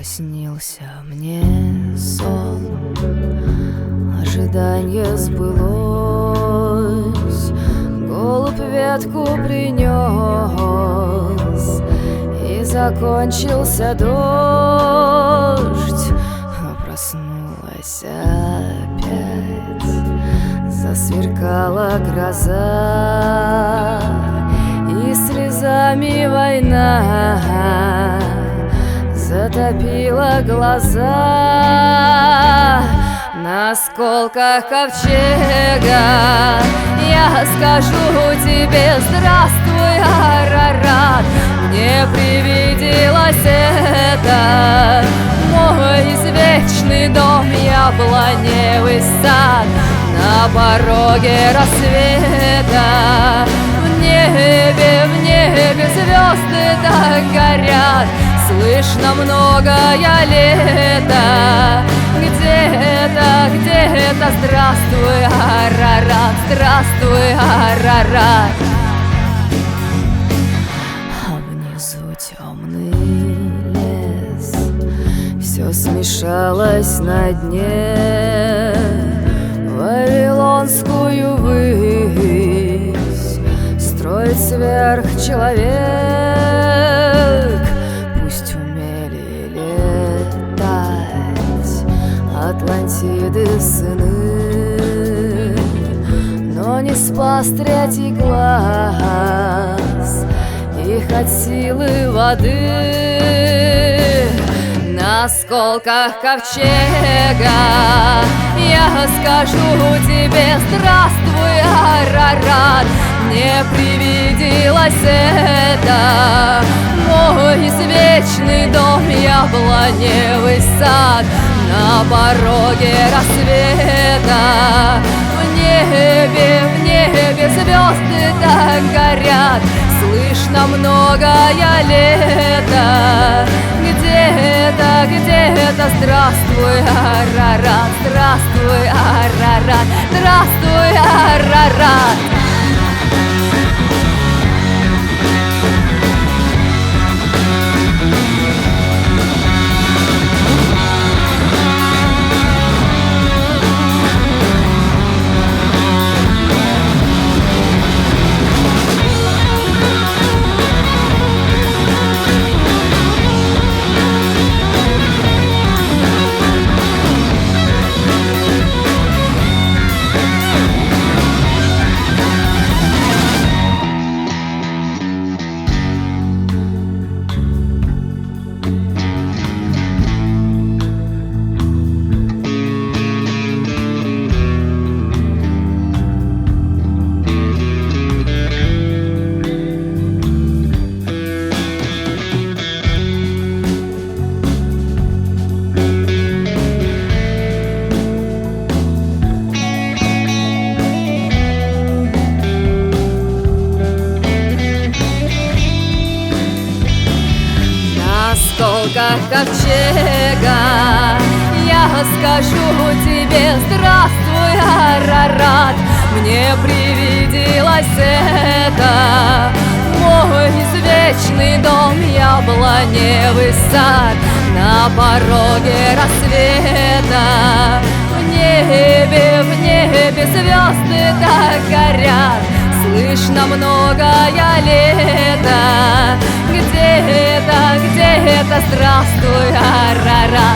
Снился мне сон, ожидание сбылось. Голубь ветку принес, и закончился дождь. Проснулась опять, засверкала гроза, и слезами война затопила глаза. На осколках ковчега я скажу тебе: здравствуй, Арарат. Мне привиделось это, мой извечный дом, яблоневый сад на пороге рассвета. В небе звезды так горят, слышно многое лето. Где-то, здравствуй, Арарат, здравствуй, Арарат. А внизу темный лес, все смешалось на дне. Вавилонскую высь строит сверхчеловек. Пусть умели летать Атлантиды сыны, но не спас третий глаз их от силы воды. На осколках ковчега я скажу тебе: здравствуй, Арарат. Мне привиделось это, мой извечный дом, яблоневый сад на пороге рассвета. В небе звезды так горят, слышно многое лето. Где-то, здравствуй, Арарат, здравствуй, Арарат, здравствуй, Арарат. осколках ковчега я скажу тебе: здравствуй, Арарат. Мне привиделось это, мой извечный дом, яблоневый сад на пороге рассвета. В небе звезды так горят, слышно многое лето. Где-то, здравствуй, Арарат.